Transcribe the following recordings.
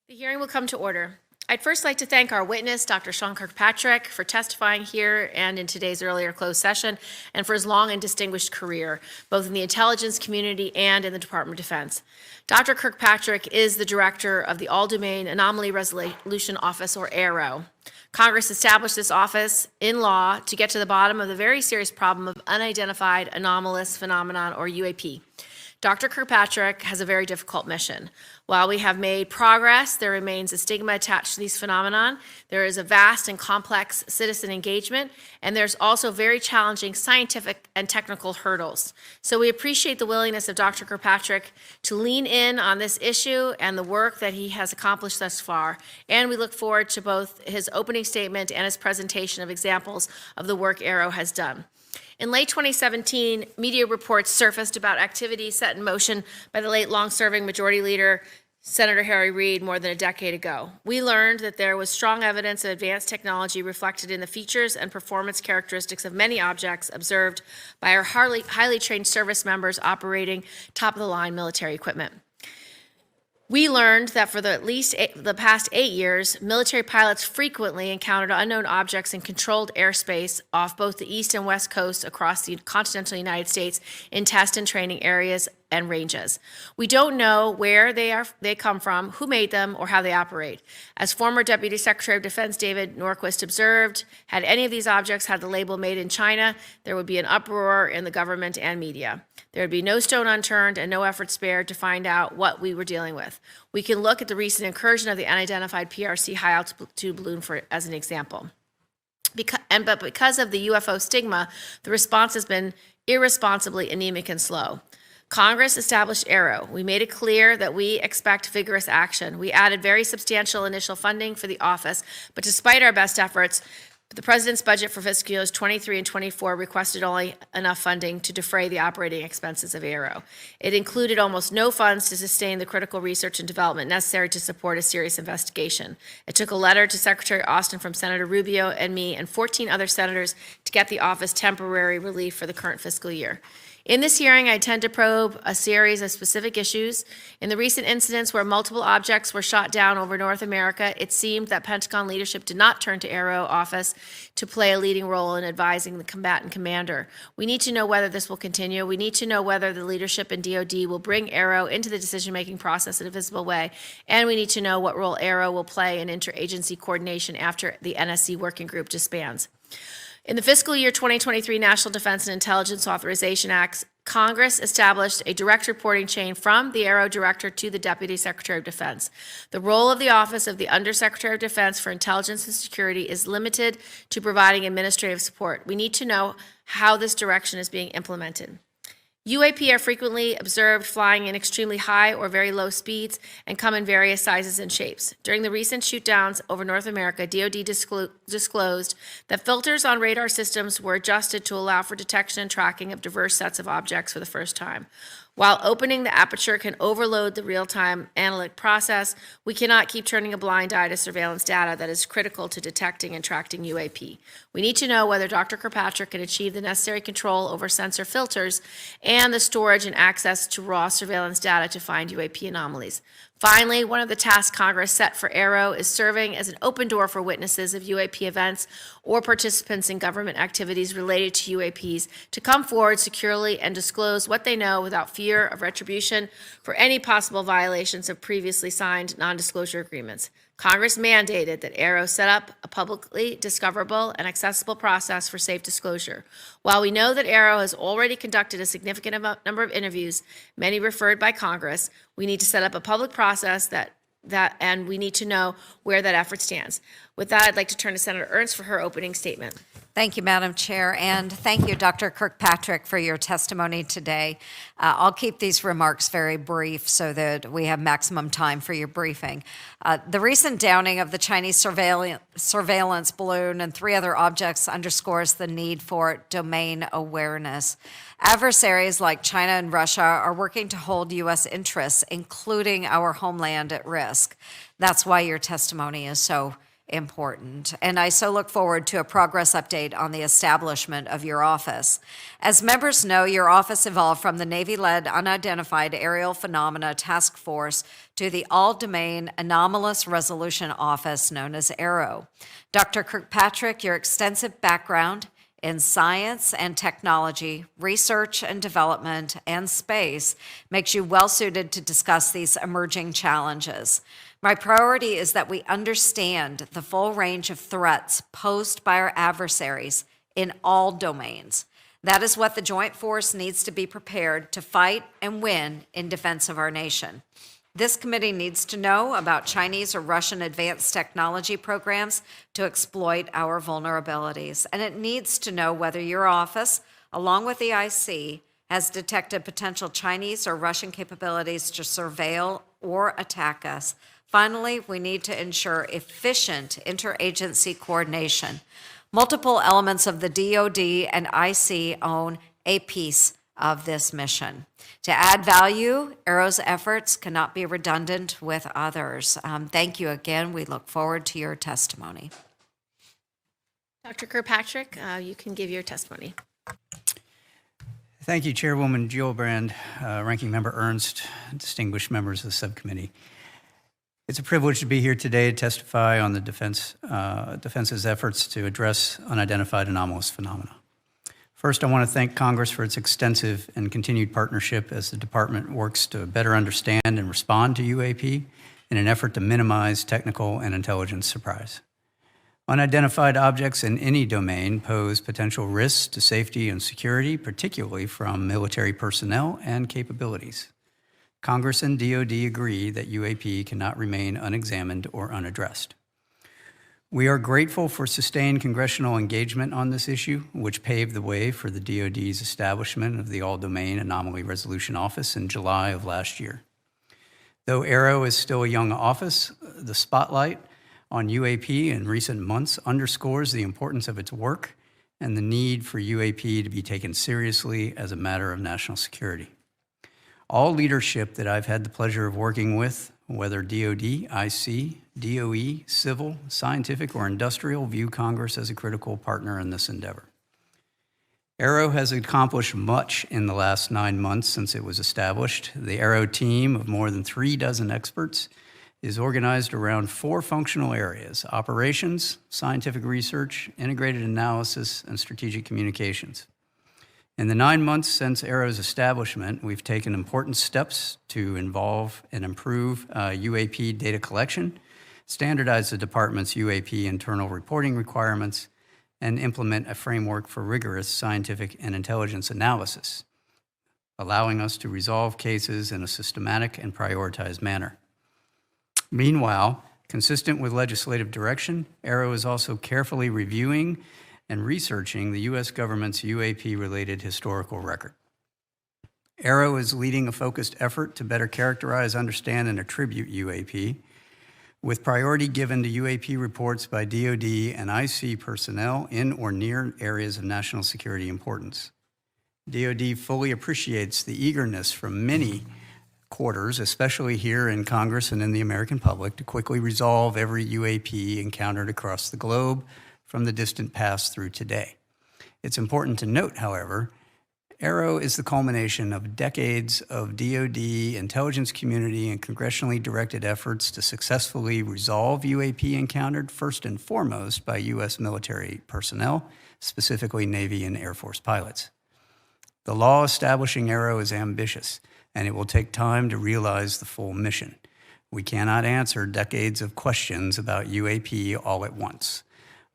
The hearing will come to order. I'd first like to thank our witness, Dr. Sean Kirkpatrick, for testifying here and in today's earlier closed session, and for his long and distinguished career, both in the intelligence community and in the Department of Defense. Dr. Kirkpatrick is the director of the All-Domain Anomaly Resolution Office, or A.A.R.O. Congress established this office in law to get to the bottom of the very serious problem of unidentified anomalous phenomenon, or UAP. Dr. Kirkpatrick has a very difficult mission. While we have made progress, there remains a stigma attached to these phenomenon. There is a vast and complex citizen engagement, and there's also very challenging scientific and technical hurdles. So we appreciate the willingness of Dr. Kirkpatrick to lean in on this issue and the work that he has accomplished thus far. And we look forward to both his opening statement and his presentation of examples of the work A.A.R.O has done. In late 2017, media reports surfaced about activities set in motion by the late long-serving Majority Leader, Senator Harry Reid, more than a decade ago. We learned that there was strong evidence of advanced technology reflected in the features and performance characteristics of many objects observed by our highly trained service members operating top-of-the-line military equipment. We learned that for the past 8 years, military pilots frequently encountered unknown objects in controlled airspace off both the east and west coasts across the continental United States in test and training areas and ranges. We don't know where they come from, who made them, or how they operate. As former Deputy Secretary of Defense David Norquist observed, had any of these objects had the label "Made in China," there would be an uproar in the government and media. There would be no stone unturned and no effort spared to find out what we were dealing with. We can look at the recent incursion of the unidentified PRC high-altitude balloon as an example. But because of the UFO stigma, the response has been irresponsibly anemic and slow. Congress established A.A.R.O. We made it clear that we expect vigorous action. We added very substantial initial funding for the office, but despite our best efforts, the President's budget for fiscal years 23 and 24 requested only enough funding to defray the operating expenses of A.A.R.O. It included almost no funds to sustain the critical research and development necessary to support a serious investigation. It took a letter to Secretary Austin from Senator Rubio and me and 14 other senators to get the office temporary relief for the current fiscal year. In this hearing, I intend to probe a series of specific issues. In the recent incidents where multiple objects were shot down over North America, it seemed that Pentagon leadership did not turn to A.A.R.O. office to play a leading role in advising the combatant commander. We need to know whether this will continue. We need to know whether the leadership in DoD will bring A.A.R.O. into the decision-making process in a visible way, and we need to know what role A.A.R.O. will play in interagency coordination after the NSC working group disbands. In the fiscal year 2023 National Defense and Intelligence Authorization Acts, Congress established a direct reporting chain from the A.A.R.O. Director to the Deputy Secretary of Defense. The role of the Office of the Undersecretary of Defense for Intelligence and Security is limited to providing administrative support. We need to know how this direction is being implemented. UAP are frequently observed flying in extremely high or very low speeds and come in various sizes and shapes. During the recent shootdowns over North America, DoD disclosed that filters on radar systems were adjusted to allow for detection and tracking of diverse sets of objects for the first time. While opening the aperture can overload the real-time analytic process, we cannot keep turning a blind eye to surveillance data that is critical to detecting and tracking UAP. We need to know whether Dr. Kirkpatrick can achieve the necessary control over sensor filters and the storage and access to raw surveillance data to find UAP anomalies. Finally, one of the tasks Congress set for A.A.R.O. is serving as an open door for witnesses of UAP events or participants in government activities related to UAPs to come forward securely and disclose what they know without fear of retribution for any possible violations of previously signed non-disclosure agreements. Congress mandated that A.A.R.O. set up a publicly discoverable and accessible process for safe disclosure. While we know that A.A.R.O. has already conducted a significant number of interviews, many referred by Congress, we need to set up a public process and we need to know where that effort stands. With that, I'd like to turn to Senator Ernst for her opening statement. Thank you, Madam Chair, and thank you, Dr. Kirkpatrick, for your testimony today. I'll keep these remarks very brief so that we have maximum time for your briefing. The recent downing of the Chinese surveillance balloon and 3 other objects underscores the need for domain awareness. Adversaries like China and Russia are working to hold U.S. interests, including our homeland, at risk. That's why your testimony is so important. And I so look forward to a progress update on the establishment of your office. As members know, your office evolved from the Navy-led Unidentified Aerial Phenomena Task Force to the All-Domain Anomalous Resolution Office known as A.A.R.O. Dr. Kirkpatrick, your extensive background in science and technology, research and development, and space makes you well-suited to discuss these emerging challenges. My priority is that we understand the full range of threats posed by our adversaries in all domains. That is what the Joint Force needs to be prepared to fight and win in defense of our nation. This committee needs to know about Chinese or Russian advanced technology programs to exploit our vulnerabilities. And it needs to know whether your office, along with the IC, has detected potential Chinese or Russian capabilities to surveil or attack us. Finally, we need to ensure efficient interagency coordination. Multiple elements of the DoD and IC own a piece of this mission. To add value, A.A.R.O's efforts cannot be redundant with others. Thank you again. We look forward to your testimony. Dr. Kirkpatrick, you can give your testimony. Thank you, Chairwoman Gillibrand, Ranking Member Ernst, distinguished members of the subcommittee. It's a privilege to be here today to testify on the defense's efforts to address unidentified anomalous phenomena. First, I want to thank Congress for its extensive and continued partnership as the department works to better understand and respond to UAP in an effort to minimize technical and intelligence surprise. Unidentified objects in any domain pose potential risks to safety and security, particularly from military personnel and capabilities. Congress and DoD agree that UAP cannot remain unexamined or unaddressed. We are grateful for sustained congressional engagement on this issue, which paved the way for the DoD's establishment of the All-Domain Anomaly Resolution Office in July of last year. Though A.A.R.O is still a young office, the spotlight on UAP in recent months underscores the importance of its work and the need for UAP to be taken seriously as a matter of national security. All leadership that I've had the pleasure of working with, whether DoD, IC, DOE, civil, scientific, or industrial, view Congress as a critical partner in this endeavor. A.A.R.O has accomplished much in the last 9 months since it was established. The A.A.R.O team of more than 36 experts is organized around 4 functional areas: operations, scientific research, integrated analysis, and strategic communications. In the 9 months since A.A.R.O's establishment, we've taken important steps to involve and improve UAP data collection, standardize the department's UAP internal reporting requirements, and implement a framework for rigorous scientific and intelligence analysis, allowing us to resolve cases in a systematic and prioritized manner. Meanwhile, consistent with legislative direction, A.A.R.O is also carefully reviewing and researching the U.S. government's UAP-related historical record. A.A.R.O is leading a focused effort to better characterize, understand, and attribute UAP, with priority given to UAP reports by DoD and IC personnel in or near areas of national security importance. DoD fully appreciates the eagerness from many quarters, especially here in Congress and in the American public, to quickly resolve every UAP encountered across the globe from the distant past through today. It's important to note, however, A.A.R.O is the culmination of decades of DoD, intelligence community, and congressionally directed efforts to successfully resolve UAP encountered first and foremost by U.S. military personnel, specifically Navy and Air Force pilots. The law establishing A.A.R.O is ambitious, and it will take time to realize the full mission. We cannot answer decades of questions about UAP all at once,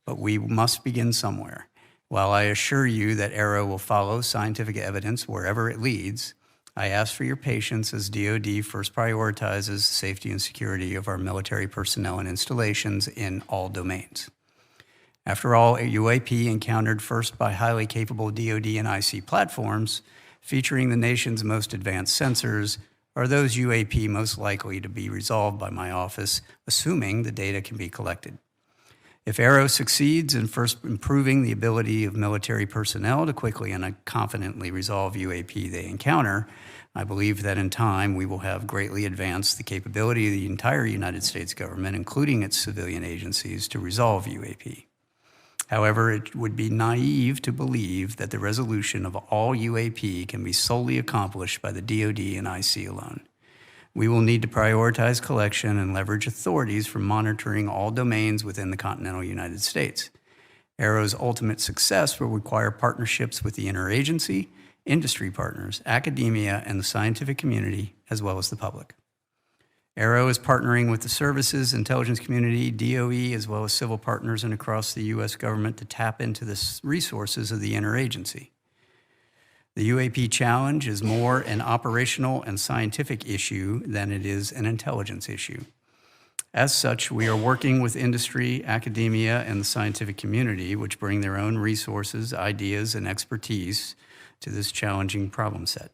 but we must begin somewhere. While I assure you that A.A.R.O will follow scientific evidence wherever it leads, I ask for your patience as DoD first prioritizes the safety and security of our military personnel and installations in all domains. After all, a UAP encountered first by highly capable DoD and IC platforms, featuring the nation's most advanced sensors, are those UAP most likely to be resolved by my office, assuming the data can be collected. If A.A.R.O succeeds in first improving the ability of military personnel to quickly and confidently resolve UAP they encounter, I believe that in time we will have greatly advanced the capability of the entire United States government, including its civilian agencies, to resolve UAP. However, it would be naive to believe that the resolution of all UAP can be solely accomplished by the DoD and IC alone. We will need to prioritize collection and leverage authorities for monitoring all domains within the continental United States. A.A.R.O's ultimate success will require partnerships with the interagency, industry partners, academia, and the scientific community, as well as the public. A.A.R.O is partnering with the services, intelligence community, DOE, as well as civil partners and across the U.S. government to tap into the resources of the interagency. The UAP challenge is more an operational and scientific issue than it is an intelligence issue. As such, we are working with industry, academia, and the scientific community, which bring their own resources, ideas, and expertise to this challenging problem set.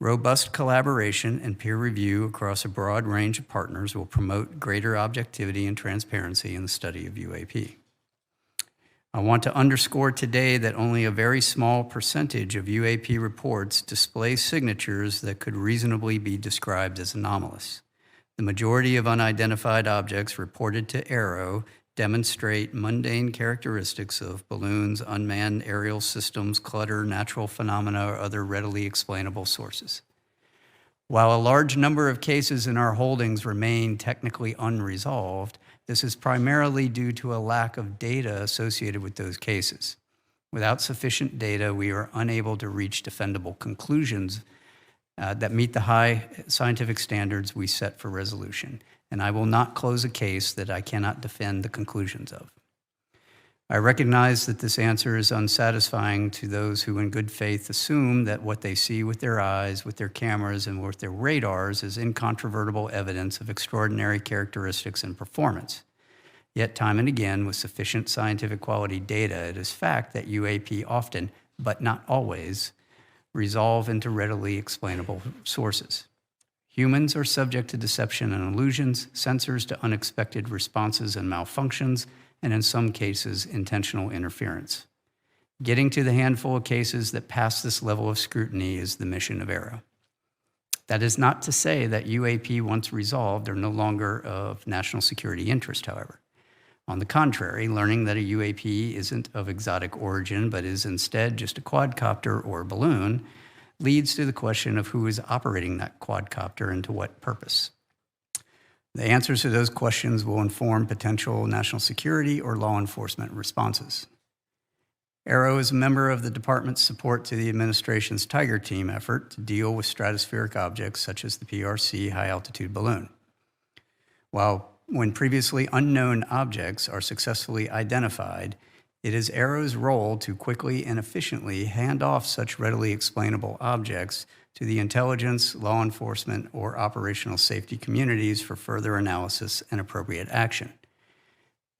Robust collaboration and peer review across a broad range of partners will promote greater objectivity and transparency in the study of UAP. I want to underscore today that only a very small percentage of UAP reports display signatures that could reasonably be described as anomalous. The majority of unidentified objects reported to A.A.R.O demonstrate mundane characteristics of balloons, unmanned aerial systems, clutter, natural phenomena, or other readily explainable sources. While a large number of cases in our holdings remain technically unresolved, this is primarily due to a lack of data associated with those cases. Without sufficient data, we are unable to reach defendable conclusions that meet the high scientific standards we set for resolution, and I will not close a case that I cannot defend the conclusions of. I recognize that this answer is unsatisfying to those who in good faith assume that what they see with their eyes, with their cameras, and with their radars is incontrovertible evidence of extraordinary characteristics and performance. Yet time and again, with sufficient scientific quality data, it is fact that UAP often, but not always, resolve into readily explainable sources. Humans are subject to deception and illusions, sensors to unexpected responses and malfunctions, and in some cases, intentional interference. Getting to the handful of cases that pass this level of scrutiny is the mission of A.A.R.O. That is not to say that UAP, once resolved, are no longer of national security interest, however. On the contrary, learning that a UAP isn't of exotic origin, but is instead just a quadcopter or balloon, leads to the question of who is operating that quadcopter and to what purpose. The answers to those questions will inform potential national security or law enforcement responses. A.A.R.O is a member of the department's support to the administration's Tiger Team effort to deal with stratospheric objects such as the PRC high-altitude balloon. When previously unknown objects are successfully identified, it is A.A.R.O's role to quickly and efficiently hand off such readily explainable objects to the intelligence, law enforcement, or operational safety communities for further analysis and appropriate action.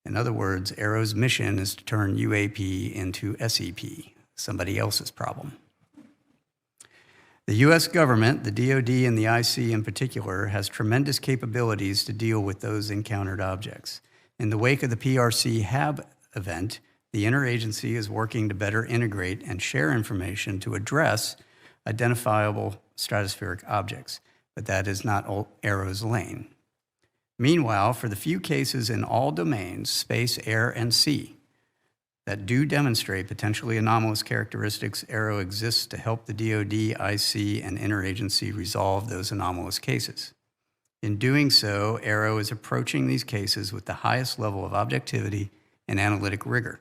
In other words, A.A.R.O's mission is to turn UAP into SEP, somebody else's problem. The U.S. government, the DoD and the IC in particular, has tremendous capabilities to deal with those encountered objects. In the wake of the PRC HAB event, the interagency is working to better integrate and share information to address identifiable stratospheric objects, but that is not A.A.R.O's lane. Meanwhile, for the few cases in all domains, space, air, and sea, that do demonstrate potentially anomalous characteristics, A.A.R.O exists to help the DoD, IC, and interagency resolve those anomalous cases. In doing so, A.A.R.O is approaching these cases with the highest level of objectivity and analytic rigor.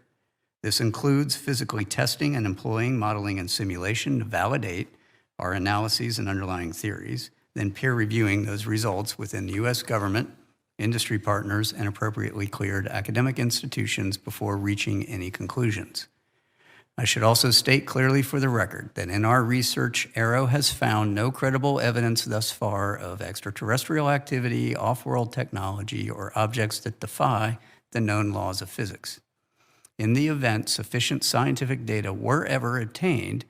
This includes physically testing and employing modeling and simulation to validate our analyses and underlying theories, then peer reviewing those results within the U.S. government, industry partners, and appropriately cleared academic institutions before reaching any conclusions. I should also state clearly for the record that in our research, A.A.R.O has found no credible evidence thus far of extraterrestrial activity, off-world technology, or objects that defy the known laws of physics. In the event sufficient scientific data were ever obtained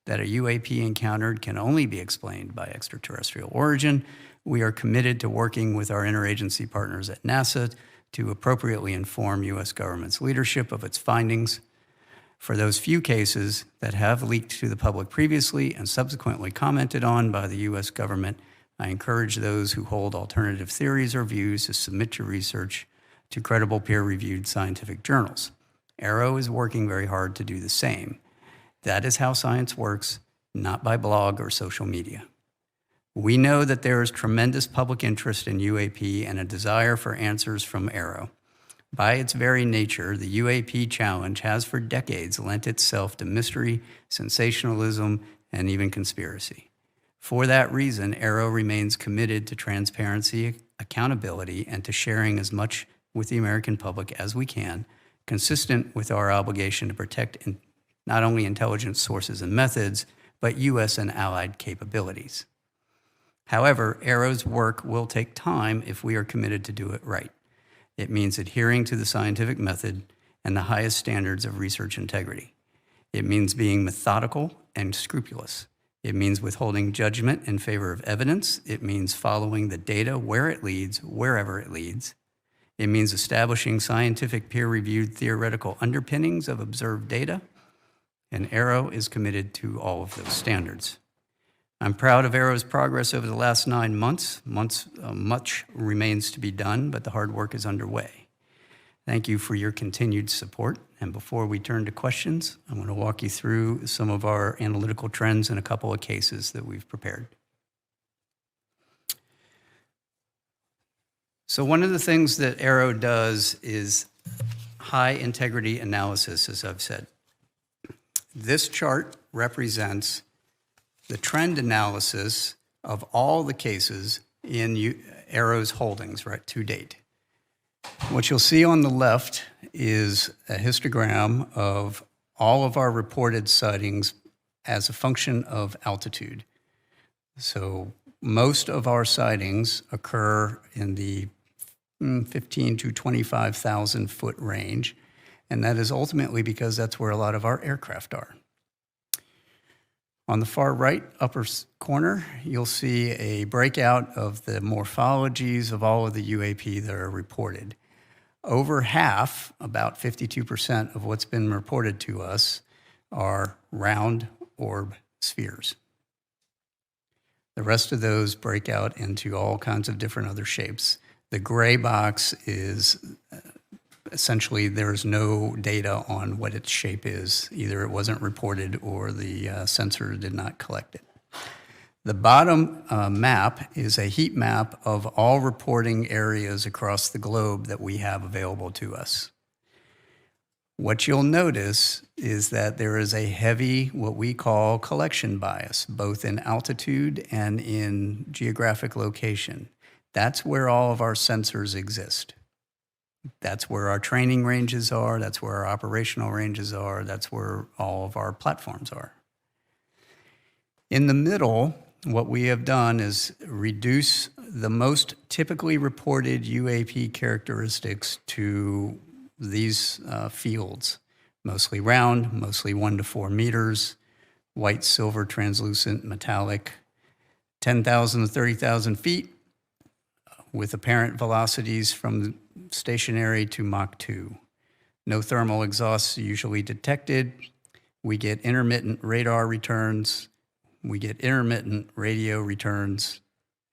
that a UAP encountered can only be explained by extraterrestrial origin, we are committed to working with our interagency partners at NASA to appropriately inform U.S. government's leadership of its findings. For those few cases that have leaked to the public previously and subsequently commented on by the U.S. government, I encourage those who hold alternative theories or views to submit your research to credible peer-reviewed scientific journals. A.A.R.O is working very hard to do the same. That is how science works, not by blog or social media. We know that there is tremendous public interest in UAP and a desire for answers from A.A.R.O. By its very nature, the UAP challenge has for decades lent itself to mystery, sensationalism, and even conspiracy. For that reason, A.A.R.O remains committed to transparency, accountability, and to sharing as much with the American public as we can, consistent with our obligation to protect not only intelligence sources and methods, but U.S. and allied capabilities. However, A.A.R.O's work will take time if we are committed to do it right. It means adhering to the scientific method and the highest standards of research integrity. It means being methodical and scrupulous. It means withholding judgment in favor of evidence. It means following the data where it leads, wherever it leads. It means establishing scientific peer-reviewed theoretical underpinnings of observed data, and A.A.R.O is committed to all of those standards. I'm proud of A.A.R.O's progress over the last 9 months. Much remains to be done, but the hard work is underway. Thank you for your continued support. And before we turn to questions, I want to walk you through some of our analytical trends in a couple of cases that we've prepared. So one of the things that A.A.R.O does is high integrity analysis, as I've said. This chart represents the trend analysis of all the cases in A.A.R.O's holdings, right, to date. What you'll see on the left is a histogram of all of our reported sightings as a function of altitude. So most of our sightings occur in the 15 to 25,000 foot range, and that is ultimately because that's where a lot of our aircraft are. On the far right upper corner, you'll see a breakout of the morphologies of all of the UAP that are reported. Over half, about 52% of what's been reported to us, are round orb spheres. The rest of those break out into all kinds of different other shapes. The gray box is essentially there's no data on what its shape is. Either it wasn't reported or the sensor did not collect it. The bottom map is a heat map of all reporting areas across the globe that we have available to us. What you'll notice is that there is a heavy, what we call collection bias, both in altitude and in geographic location. That's where all of our sensors exist. That's where our training ranges are, that's where our operational ranges are, that's where all of our platforms are. In the middle, what we have done is reduce the most typically reported UAP characteristics to these fields, mostly round, mostly 1 to 4 meters, white, silver, translucent, metallic, 10,000 to 30,000 feet, with apparent velocities from stationary to Mach 2. No thermal exhausts usually detected. We get intermittent radar returns, we get intermittent radio returns,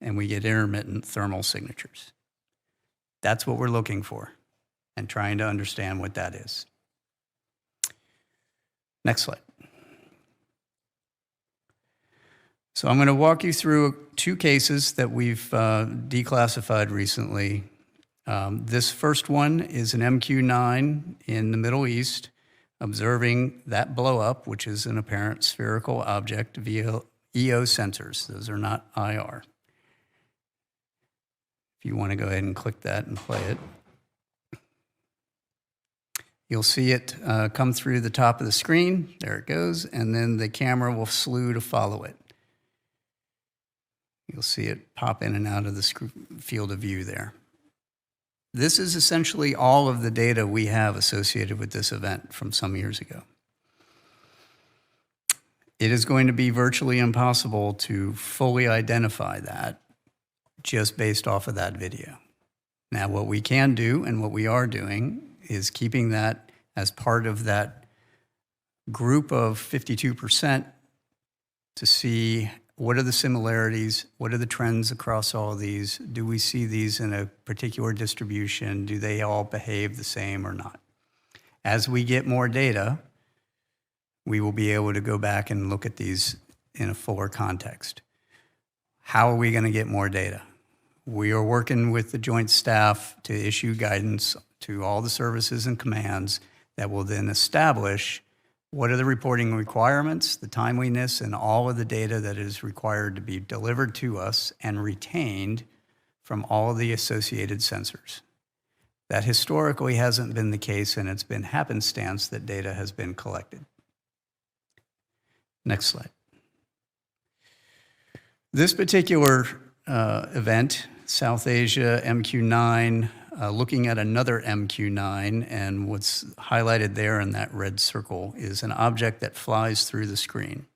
and we get intermittent thermal signatures. That's what we're looking for and trying to understand what that is. Next slide. So I'm going to walk you through 2 cases that we've declassified recently. This first one is an MQ-9 in the Middle East, observing that blow up, which is an apparent spherical object via EO sensors. Those are not IR. If you want to go ahead and click that and play it, you'll see it come through the top of the screen. There it goes, and then the camera will slew to follow it. You'll see it pop in and out of the field of view there. This is essentially all of the data we have associated with this event from some years ago. It is going to be virtually impossible to fully identify that just based off of that video. Now, what we can do and what we are doing is keeping that as part of that group of 52% to see what are the similarities, what are the trends across all of these, do we see these in a particular distribution, do they all behave the same or not? As we get more data, we will be able to go back and look at these in a fuller context. How are we going to get more data? We are working with the joint staff to issue guidance to all the services and commands that will then establish what are the reporting requirements, the timeliness, and all of the data that is required to be delivered to us and retained from all of the associated sensors. That historically hasn't been the case, and it's been happenstance that data has been collected. Next slide. This particular event, South Asia MQ9, looking at another MQ9, and what's highlighted there in that red circle is an object that flies through the screen.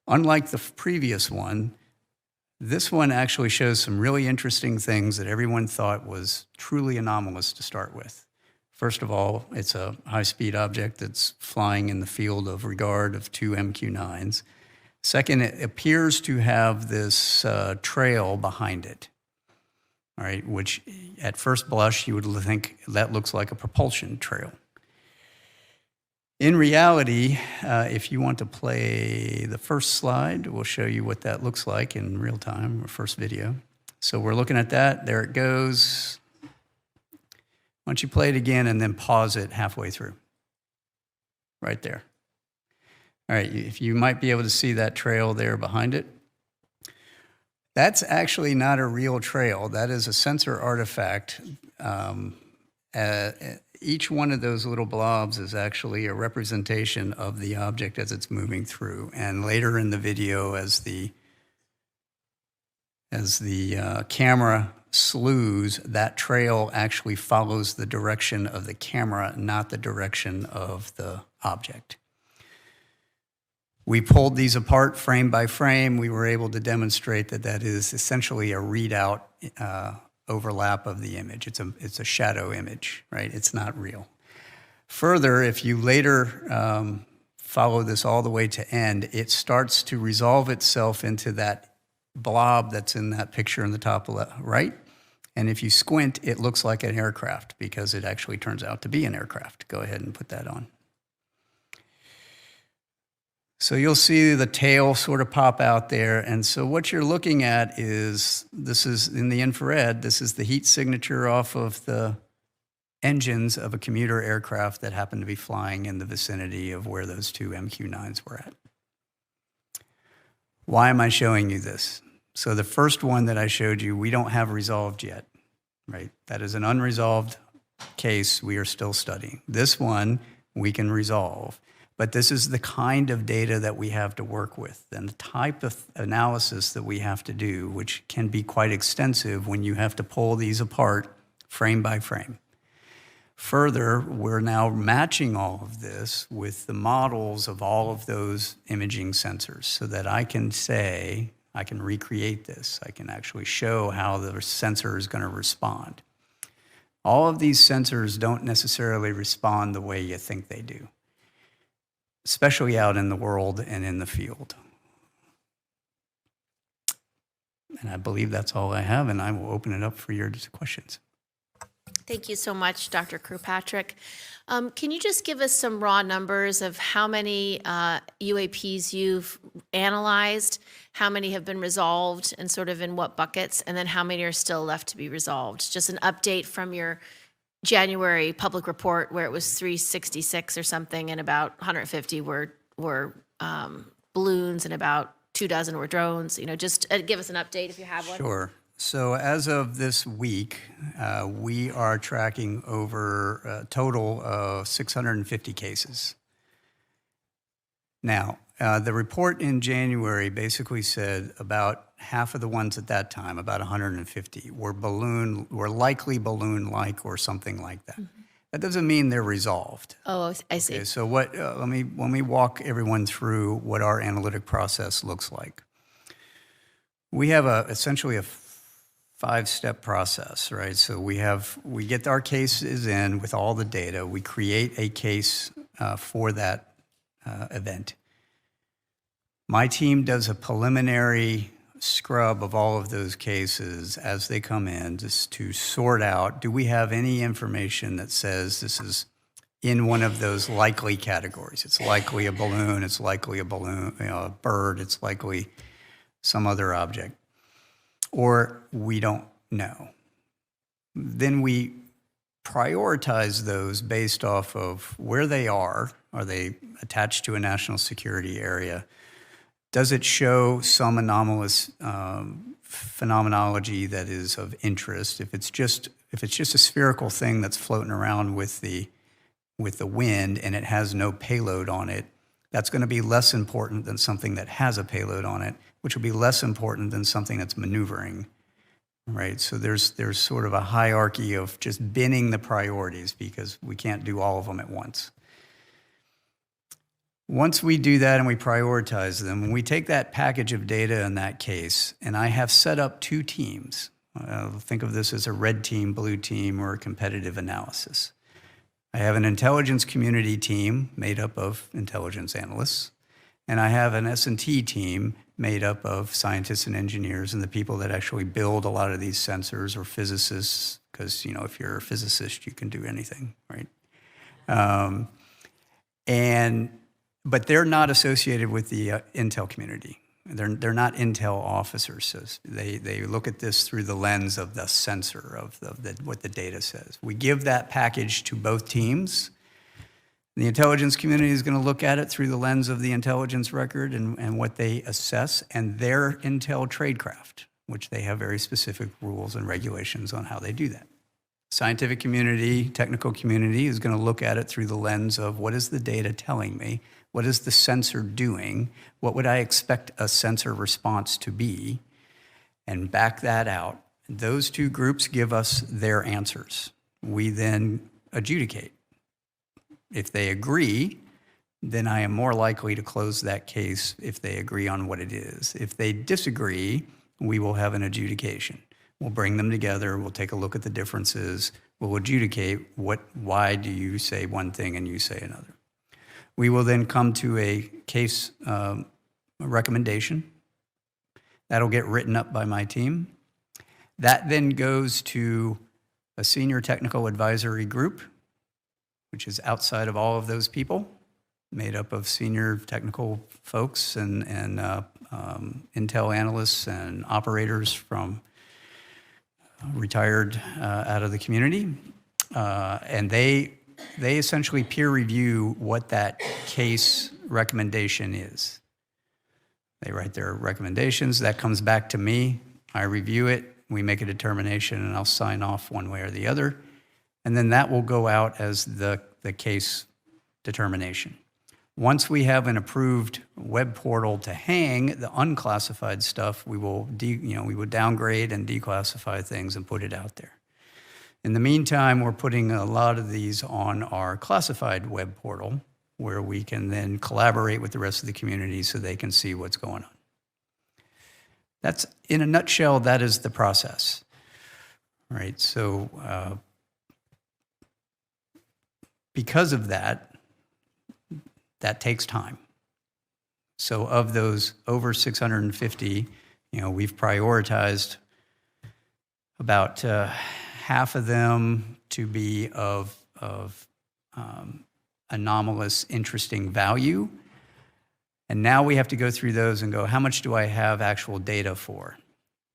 Unlike the previous one, this one actually shows some really interesting things that everyone thought was truly anomalous to start with. First of all, it's a high-speed object that's flying in the field of regard of two MQ9s. Second, it appears to have this trail behind it. All right, which at first blush, you would think that looks like a propulsion trail. In reality, if you want to play the first slide, we'll show you what that looks like in real time, our first video. So we're looking at that, there it goes. Why don't you play it again and then pause it halfway through, right there. All right, if you might be able to see that trail there behind it. That's actually not a real trail. That is a sensor artifact. Each one of those little blobs is actually a representation of the object as it's moving through. And later in the video, as the camera slews, that trail actually follows the direction of the camera, not the direction of the object. We pulled these apart frame by frame. We were able to demonstrate that that is essentially a readout overlap of the image. It's a shadow image, right? It's not real. Further, if you later follow this all the way to end, it starts to resolve itself into that blob that's in that picture in the top left, right? And if you squint, it looks like an aircraft because it actually turns out to be an aircraft. Go ahead and put that on. So you'll see the tail sort of pop out there. And so what you're looking at is, this is in the infrared, this is the heat signature off of the engines of a commuter aircraft that happened to be flying in the vicinity of where those two MQ-9s were at. Why am I showing you this? So the first one that I showed you, we don't have resolved yet, right? That is an unresolved case we are still studying. This one we can resolve. But this is the kind of data that we have to work with and the type of analysis that we have to do, which can be quite extensive when you have to pull these apart frame by frame. Further, we're now matching all of this with the models of all of those imaging sensors so that I can say, I can recreate this. I can actually show how the sensor is going to respond. All of these sensors don't necessarily respond the way you think they do, especially out in the world and in the field. And I believe that's all I have, and I will open it up for your questions. Thank you so much, Dr. Kirkpatrick. Can you just give us some raw numbers of how many UAPs you've analyzed, how many have been resolved, and sort of in what buckets, and then how many are still left to be resolved? Just an update from your January public report where it was 366 or something, and about 150 were balloons, and about 24 were drones. You know, just give us an update if you have one. Sure. So as of this week, we are tracking over a total of 650 cases. Now, the report in January basically said about half of the ones at that time, about 150, were likely balloon-like or something like that. Mm-hmm. That doesn't mean they're resolved. Oh, I see. Okay, so what? Let me walk everyone through what our analytic process looks like. We have essentially a 5-step process, right? So we get our cases in with all the data. We create a case for that event. My team does a preliminary scrub of all of those cases as they come in, just to sort out, do we have any information that says this is in one of those likely categories? It's likely a balloon, it's likely a balloon, a bird, it's likely some other object, or we don't know. Then we prioritize those based off of where they are. Are they attached to a national security area? Does it show some anomalous phenomenology that is of interest? If it's just a spherical thing that's floating around with the wind and it has no payload on it, that's going to be less important than something that has a payload on it, which will be less important than something that's maneuvering, right? So there's sort of a hierarchy of just binning the priorities because we can't do all of them at once. Once we do that and we prioritize them, when we take that package of data in that case, and I have set up two teams, think of this as a red team, blue team, or a competitive analysis. I have an intelligence community team made up of intelligence analysts, and I have an S&T team made up of scientists and engineers and the people that actually build a lot of these sensors, or physicists, because if you're a physicist, you can do anything, right? But they're not associated with the intel community. They're not intel officers. So they look at this through the lens of the sensor, of what the data says. We give that package to both teams. The intelligence community is going to look at it through the lens of the intelligence record and what they assess, and their intel tradecraft, which they have very specific rules and regulations on how they do that. Scientific community, technical community is going to look at it through the lens of what is the data telling me? What is the sensor doing? What would I expect a sensor response to be? And back that out. Those two groups give us their answers. We then adjudicate. If they agree, then I am more likely to close that case if they agree on what it is. If they disagree, we will have an adjudication. We'll bring them together, we'll take a look at the differences, we'll adjudicate why do you say one thing and you say another. We will then come to a case recommendation. That'll get written up by my team. That then goes to a senior technical advisory group, which is outside of all of those people, made up of senior technical folks and intel analysts and operators from retired out of the community. And they essentially peer review what that case recommendation is. They write their recommendations, that comes back to me, I review it, we make a determination, and I'll sign off one way or the other. And then that will go out as the case determination. Once we have an approved web portal to hang the unclassified stuff, we will downgrade and declassify things and put it out there. In the meantime, we're putting a lot of these on our classified web portal, where we can then collaborate with the rest of the community so they can see what's going on. That's, in a nutshell, that is the process, right? So because of that, that takes time. So of those over 650, we've prioritized about half of them to be of anomalous, interesting value. And now we have to go through those and go, how much do I have actual data for?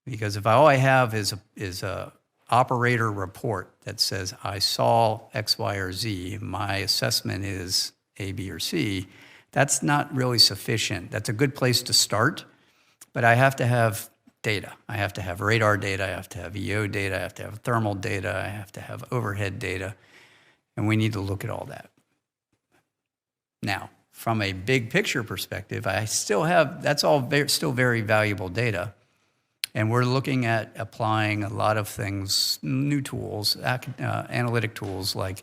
Because if all I have is a operator report that says I saw X, Y, or Z, my assessment is A, B, or C, that's not really sufficient. That's a good place to start, but I have to have data. I have to have radar data, I have to have EO data, I have to have thermal data, I have to have overhead data, and we need to look at all that. Now, from a big picture perspective, I still have, that's all still very valuable data, and we're looking at applying a lot of things, new tools, analytic tools like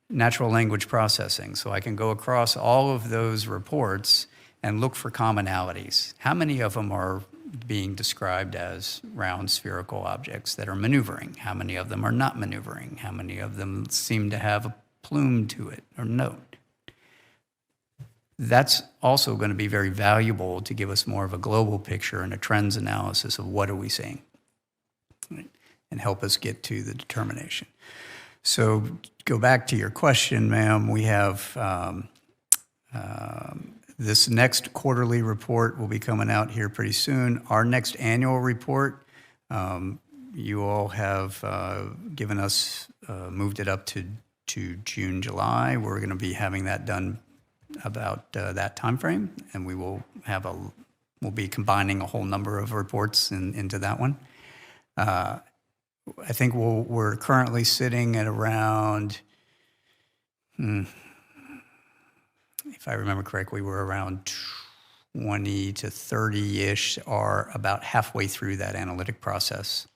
natural language processing. So I can go across all of those reports and look for commonalities. How many of them are being described as round spherical objects that are maneuvering? How many of them are not maneuvering? How many of them seem to have a plume to it or note? That's also going to be very valuable to give us more of a global picture and a trends analysis of what are we seeing, right? And help us get to the determination. So go back to your question, ma'am. We have this next quarterly report will be coming out here pretty soon. Our next annual report, you all have given us, moved it up to June, July. We're going to be having that done about that time frame, and we'll be combining a whole number of reports into that one. I think we're currently sitting at around, if I remember correctly, we're around 20 to 30-ish are about halfway through that analytic process.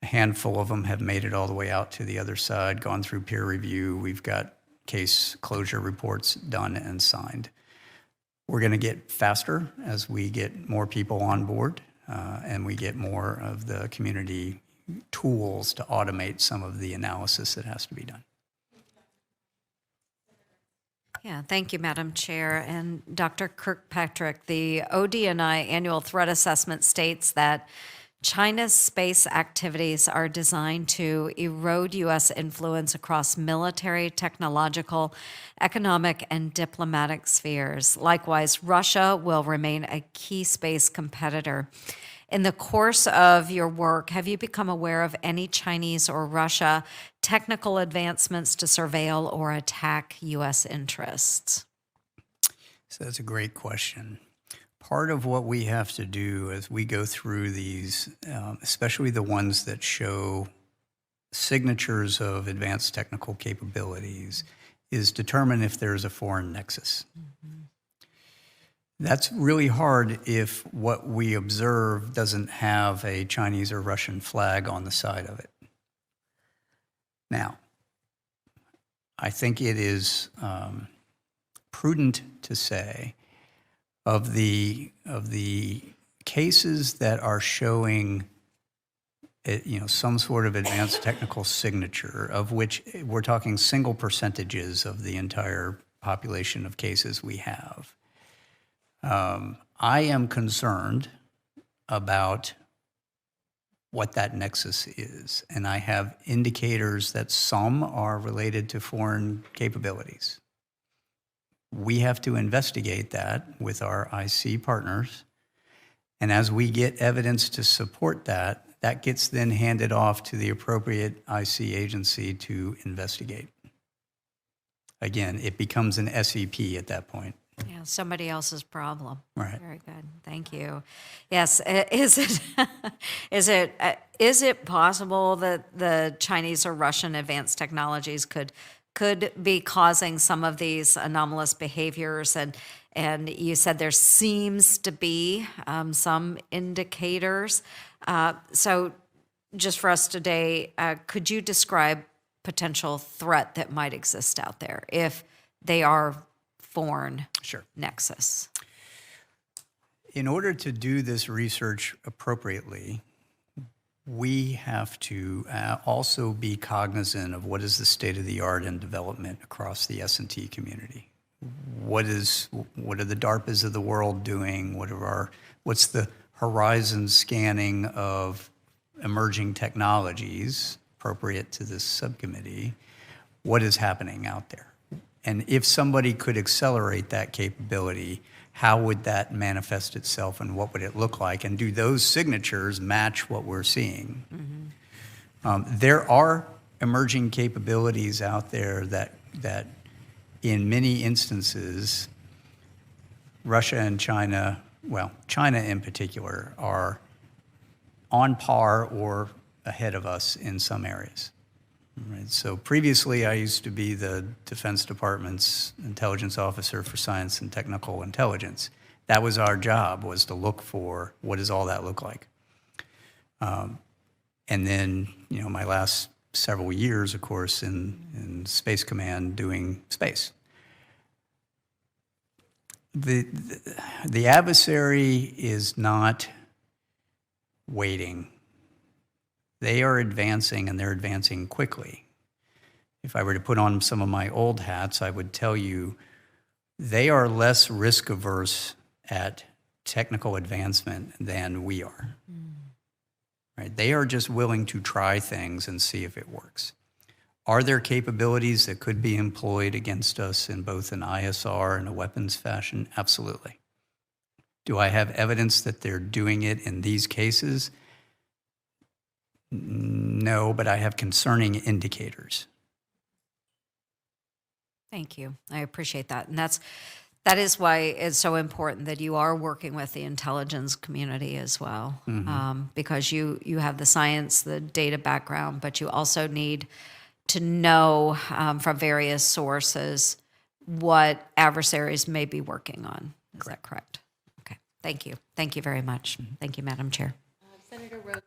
A handful of them have made it all the way out to the other side, gone through peer review. We've got case closure reports done and signed. We're going to get faster as we get more people on board and we get more of the community tools to automate some of the analysis that has to be done. Yeah, thank you, Madam Chair. And Dr. Kirkpatrick, the ODNI annual threat assessment states that China's space activities are designed to erode U.S. influence across military, technological, economic, and diplomatic spheres. Likewise, Russia will remain a key space competitor. In the course of your work, have you become aware of any Chinese or Russia technical advancements to surveil or attack U.S. interests? So that's a great question. Part of what we have to do as we go through these, especially the ones that show signatures of advanced technical capabilities, is determine if there's a foreign nexus. Mm-hmm. That's really hard if what we observe doesn't have a Chinese or Russian flag on the side of it. Now, I think it is prudent to say of the cases that are showing some sort of advanced technical signature, of which we're talking single percentages of the entire population of cases we have. I am concerned about what that nexus is, and I have indicators that some are related to foreign capabilities. We have to investigate that with our IC partners, and as we get evidence to support that, that gets then handed off to the appropriate IC agency to investigate. Again, it becomes an SEP at that point. Yeah, somebody else's problem. Right. Very good. Thank you. Yes. Is it possible that the Chinese or Russian advanced technologies could be causing some of these anomalous behaviors? And you said there seems to be some indicators. So just for us today, could you describe potential threat that might exist out there if they are foreign nexus? In order to do this research appropriately, we have to also be cognizant of what is the state of the art in development across the S&T community. What are the DARPAs of the world doing? What's the horizon scanning of emerging technologies appropriate to this subcommittee? What is happening out there? And if somebody could accelerate that capability, how would that manifest itself and what would it look like? And do those signatures match what we're seeing? Mm-hmm. There are emerging capabilities out there that in many instances, Russia and China, well, China in particular, are on par or ahead of us in some areas. Right. So previously, I used to be the Defense Department's intelligence officer for science and technical intelligence. That was our job, was to look for what does all that look like. And then, my last several years, of course, in Space Command doing space. The adversary is not waiting. They are advancing, and they're advancing quickly. If I were to put on some of my old hats, I would tell you they are less risk averse at technical advancement than we are. Right? They are just willing to try things and see if it works. Are there capabilities that could be employed against us in both an ISR and a weapons fashion? Absolutely. Do I have evidence that they're doing it in these cases? No, but I have concerning indicators. Thank you. I appreciate that. And that is why it's so important that you are working with the intelligence community as well, because you have the science, the data background, but you also need to know from various sources what adversaries may be working on. Is that correct? Okay. Thank you. Thank you very much. Thank you, Madam Chair. Senator Rhodes.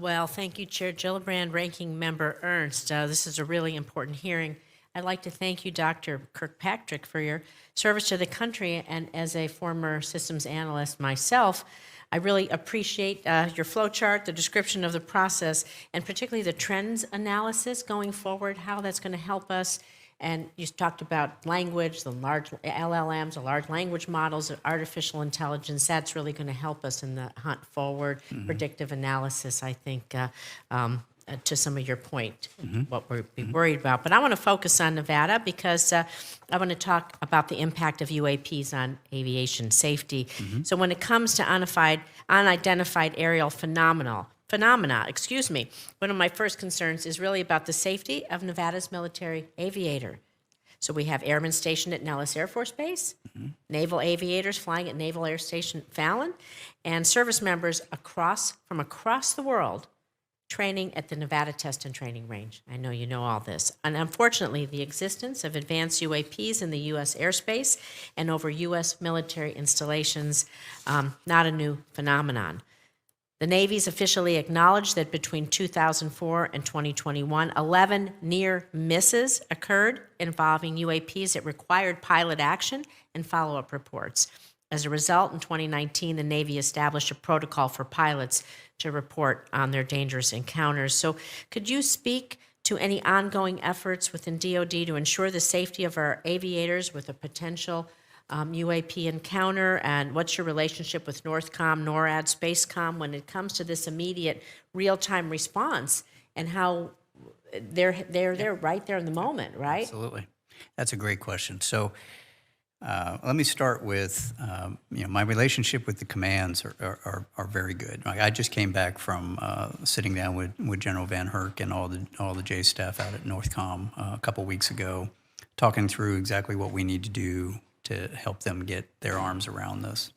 Well, thank you, Chair Gillibrand, Ranking Member Ernst. This is a really important hearing. I'd like to thank you, Dr. Kirkpatrick, for your service to the country, and as a former systems analyst myself, I really appreciate your flow chart, the description of the process, and particularly the trends analysis going forward, how that's going to help us. And you talked about language, the large LLMs, the large language models, artificial intelligence. That's really going to help us in the hunt forward. Predictive analysis, I think, to some of your point, what we're worried about. But I want to focus on Nevada because I want to talk about the impact of UAPs on aviation safety. So when it comes to unidentified aerial phenomena, one of my first concerns is really about the safety of Nevada's military aviator. So we have airmen stationed at Nellis Air Force Base, naval aviators flying at Naval Air Station Fallon, and service members from across the world training at the Nevada Test and Training Range. I know you know all this. And unfortunately, the existence of advanced UAPs in the U.S. airspace and over U.S. military installations, not a new phenomenon. The Navy's officially acknowledged that between 2004 and 2021, 11 near misses occurred involving UAPs that required pilot action and follow-up reports. As a result, in 2019, the Navy established a protocol for pilots to report on their dangerous encounters. So could you speak to any ongoing efforts within DoD to ensure the safety of our aviators with a potential UAP encounter, and what's your relationship with Northcom, NORAD, Spacecom when it comes to this immediate real-time response and how they're right there in the moment, right? Absolutely. That's a great question. So let me start with, my relationship with the commands are very good. I just came back from sitting down with General Van Herk and all the J staff out at Northcom a couple weeks ago, talking through exactly what we need to do to help them get their arms around this.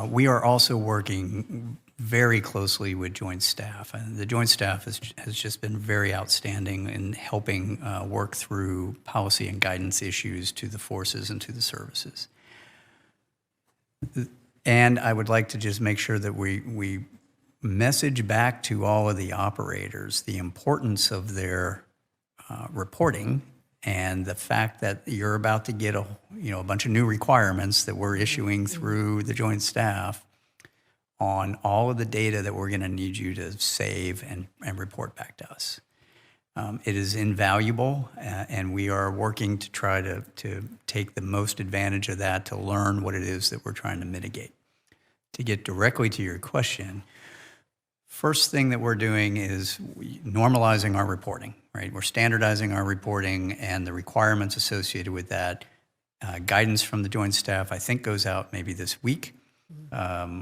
We are also working very closely with Joint Staff. And the Joint Staff has just been very outstanding in helping work through policy and guidance issues to the forces and to the services. And I would like to just make sure that we message back to all of the operators the importance of their reporting and the fact that you're about to get a bunch of new requirements that we're issuing through the Joint Staff on all of the data that we're going to need you to save and report back to us. It is invaluable, and we are working to try to take the most advantage of that to learn what it is that we're trying to mitigate. To get directly to your question, first thing that we're doing is normalizing our reporting, right? We're standardizing our reporting and the requirements associated with that. Guidance from the Joint Staff, I think, goes out maybe this week,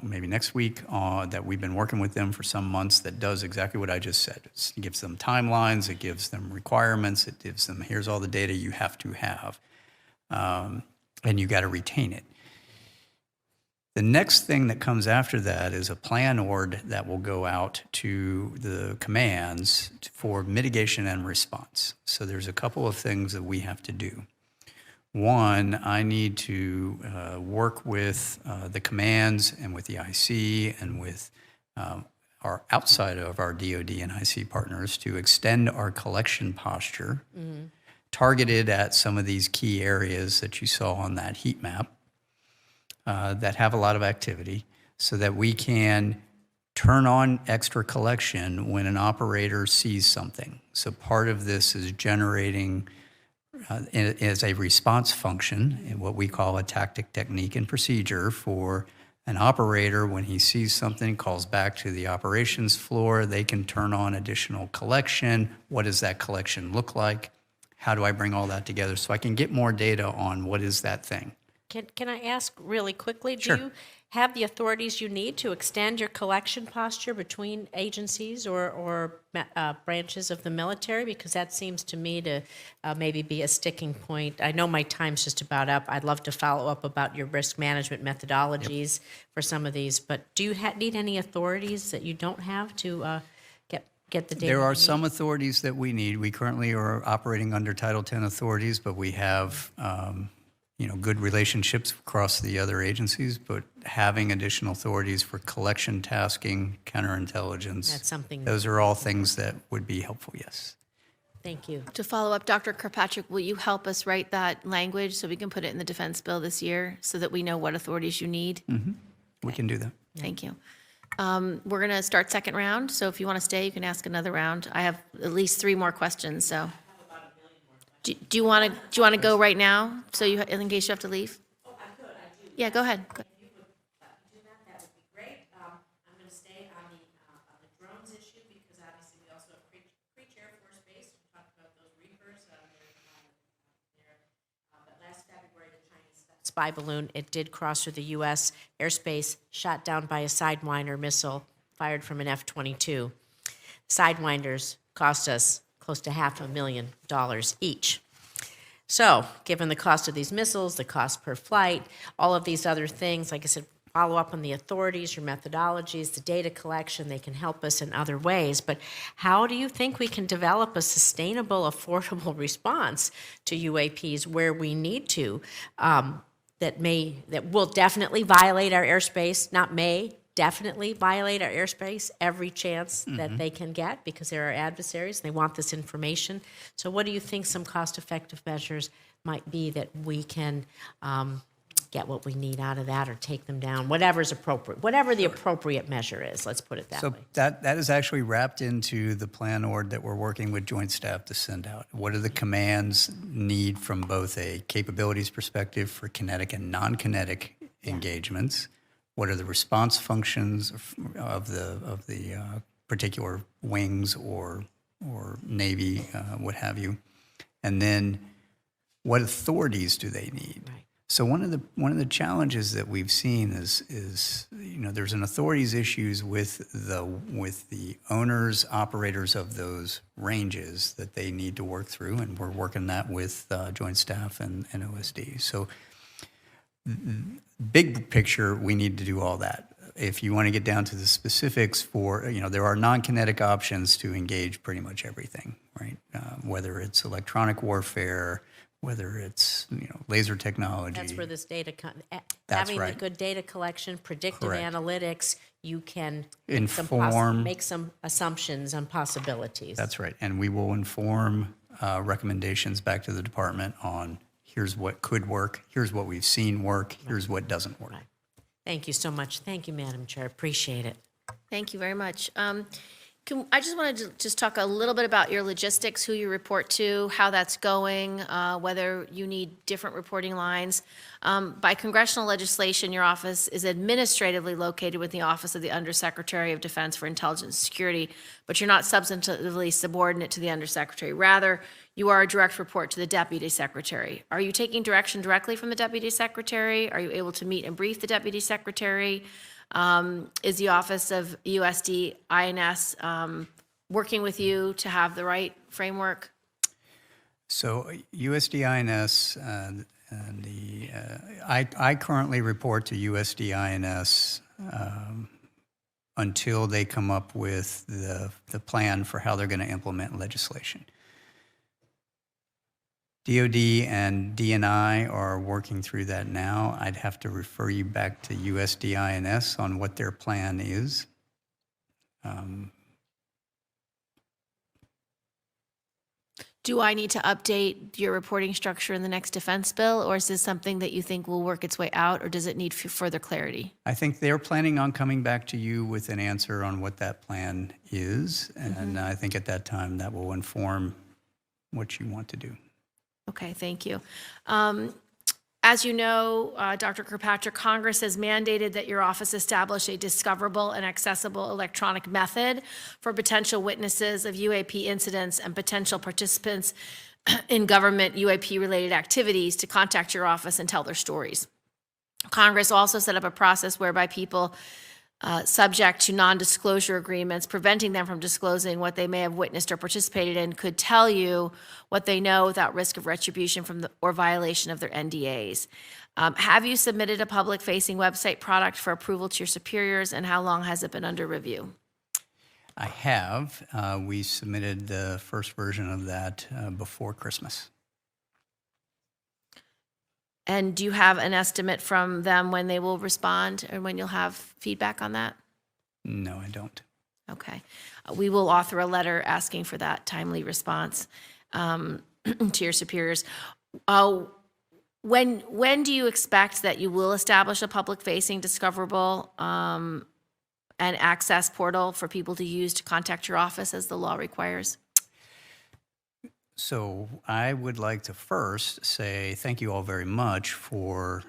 maybe next week, that we've been working with them for some months that does exactly what I just said. It gives them timelines, it gives them requirements, it gives them, here's all the data you have to have, and you got to retain it. The next thing that comes after that is a plan ord that will go out to the commands for mitigation and response. So there's a couple of things that we have to do. One, I need to work with the commands and with the IC and with our outside of our DoD and IC partners to extend our collection posture targeted at some of these key areas that you saw on that heat map. That have a lot of activity so that we can turn on extra collection when an operator sees something. So part of this is generating as a response function, in what we call a tactic, technique, and procedure for an operator. When he sees something, calls back to the operations floor, they can turn on additional collection. What does that collection look like? How do I bring all that together so I can get more data on what is that thing? Can I ask really quickly, Sure. do you have the authorities you need to extend your collection posture between agencies or branches of the military? Because that seems to me to maybe be a sticking point. I know my time's just about up. I'd love to follow up about your risk management methodologies for some of these, but do you need any authorities that you don't have to get the data? There are you some need? authorities that we need. We currently are operating under Title X authorities, but we have good relationships across the other agencies. But having additional authorities for collection, tasking, counterintelligence, That's something. those are all things that would be helpful, yes. Thank you. To follow up, Dr. Kirkpatrick, will you help us write that language so we can put it in the defense bill this year so that we know what authorities you need? We can do that. Thank you. We're going to start second round, so if you want to stay, you can ask another round. I have at least 3 more questions, so. Do you want to go right now, so in case you have to leave? Oh, I could, I do. Yeah, go ahead. Do that would be great. I'm going to stay on the drones issue because obviously we also have Creech Air Force Base. We talked about those Reapers. But last February, the Chinese spy balloon, it did cross through the U.S. airspace, shot down by a Sidewinder missile fired from an F-22. Sidewinders cost us close to $500,000 each. So, given the cost of these missiles, the cost per flight, all of these other things, like I said, follow up on the authorities, your methodologies, the data collection, they can help us in other ways. But how do you think we can develop a sustainable, affordable response to UAPs where we need to, that will definitely violate our airspace, not may, definitely violate our airspace every chance that they can get because they're our adversaries. They want this information. So what do you think some cost-effective measures might be that we can get what we need out of that or take them down, whatever's appropriate, whatever the appropriate measure is, let's put it that So way. that is actually wrapped into the plan org that we're working with Joint Staff to send out. What do the commands need from both a capabilities perspective for kinetic and non-kinetic engagements? What are the response functions of the particular wings or Navy, what have you? And then what authorities do they need? Right. So one of the challenges that we've seen is there's an authorities issues with the owners, operators of those ranges that they need to work through, and we're working that with Joint Staff and OSD. So big picture, we need to do all that. If you want to get down to the specifics there are non-kinetic options to engage pretty much everything, right? Whether it's electronic warfare, whether it's laser technology. That's where this data, That's having right. the good data collection, predictive Correct. analytics, you can Inform. make some assumptions on possibilities. That's right. And we will inform recommendations back to the department on here's what could work, here's what we've seen work, here's what doesn't work. Right. Thank you so much. Thank you, Madam Chair. Appreciate it. Thank you very much. I just wanted to just talk a little bit about your logistics, who you report to, how that's going, whether you need different reporting lines. By congressional legislation, your office is administratively located with the Office of the Undersecretary of Defense for Intelligence and Security, but you're not substantively subordinate to the Undersecretary. Rather, you are a direct report to the Deputy Secretary. Are you taking direction directly from the Deputy Secretary? Are you able to meet and brief the Deputy Secretary? Is the Office of USD INS working with you to have the right framework? So USD INS I currently report to USD INS until they come up with the plan for how they're going to implement legislation. DOD and DNI are working through that now. I'd have to refer you back to USD INS on what their plan is. Do I need to update your reporting structure in the next defense bill, or is this something that you think will work its way out, or does it need further clarity? I think they're planning on coming back to you with an answer on what that plan is, and I think at that time that will inform what you want to do. Okay, thank you. As you know, Dr. Kirkpatrick, Congress has mandated that your office establish a discoverable and accessible electronic method for potential witnesses of UAP incidents and potential participants in government UAP-related activities to contact your office and tell their stories. Congress also set up a process whereby people subject to non-disclosure agreements, preventing them from disclosing what they may have witnessed or participated in, could tell you what they know without risk of retribution or violation of their NDAs. Have you submitted a public-facing website product for approval to your superiors, and how long has it been under review? I have. We submitted the first version of that before Christmas. And do you have an estimate from them when they will respond and when you'll have feedback on that? No, I don't. Okay. We will author a letter asking for that timely response to your superiors. When do you expect that you will establish a public-facing, discoverable, and access portal for people to use to contact your office as the law requires? So I would like to first say thank you all very much for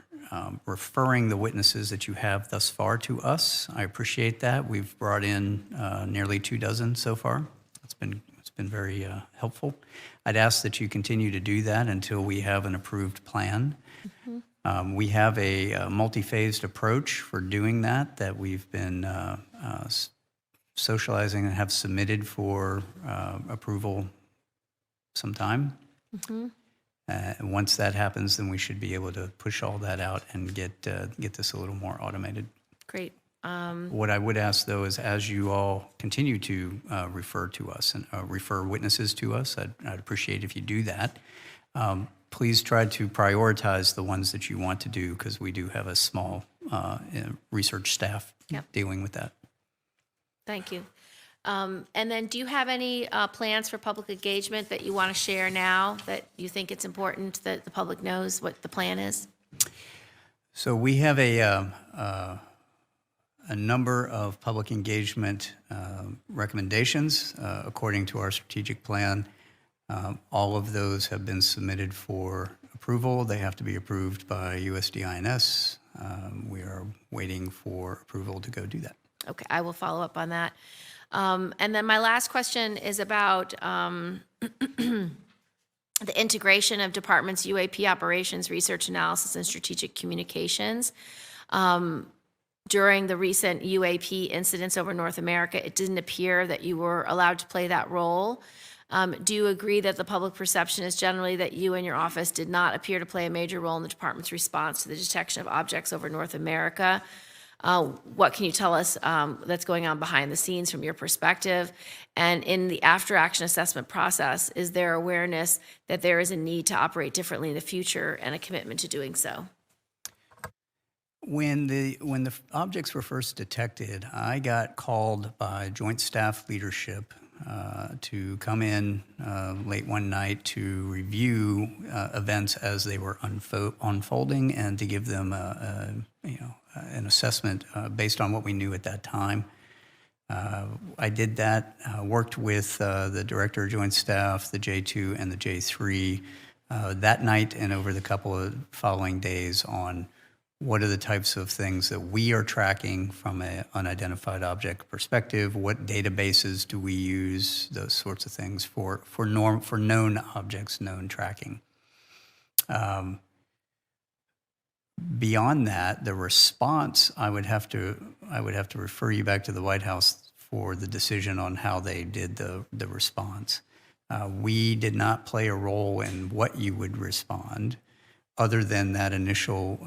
referring the witnesses that you have thus far to us. I appreciate that. We've brought in nearly 24 so far. It's been very helpful. I'd ask that you continue to do that until we have an approved plan. Mm-hmm. We have a multi-phased approach for doing that we've been socializing and have submitted for approval sometime. Mm-hmm. Once that happens, then we should be able to push all that out and get this a little more automated. Great. What I would ask, though, is as you all continue to refer to us and refer witnesses to us, I'd appreciate if you do that. Please try to prioritize the ones that you want to do, because we do have a small research staff dealing with that. Thank you. And then do you have any plans for public engagement that you want to share now that you think it's important that the public knows what the plan is? So we have a number of public engagement recommendations according to our strategic plan. All of those have been submitted for approval. They have to be approved by USDINS. We are waiting for approval to go do that. Okay, I will follow up on that. And then my last question is about the integration of departments' UAP operations, research analysis, and strategic communications. During the recent UAP incidents over North America, it didn't appear that you were allowed to play that role. Do you agree that the public perception is generally that you and your office did not appear to play a major role in the department's response to the detection of objects over North America? What can you tell us that's going on behind the scenes from your perspective? And in the after-action assessment process, is there awareness that there is a need to operate differently in the future and a commitment to doing so? When the objects were first detected, I got called by Joint Staff Leadership to come in late one night to review events as they were unfolding and to give them an assessment based on what we knew at that time. I did that, worked with the Director of Joint Staff, the J2 and the J3 that night and over the couple of following days on what are the types of things that we are tracking from an unidentified object perspective, what databases do we use, those sorts of things for known objects, known tracking. Beyond that, the response, I would have to refer you back to the White House for the decision on how they did the response. We did not play a role in what you would respond, other than that initial,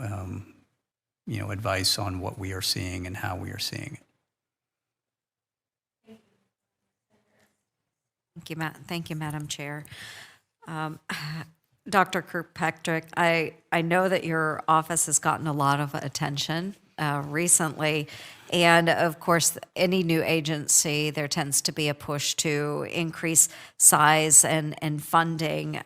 advice on what we are seeing and how we are seeing it. Thank you, Madam Chair. Dr. Kirkpatrick, I know that your office has gotten a lot of attention recently, and of course, any new agency, there tends to be a push to increase size and funding.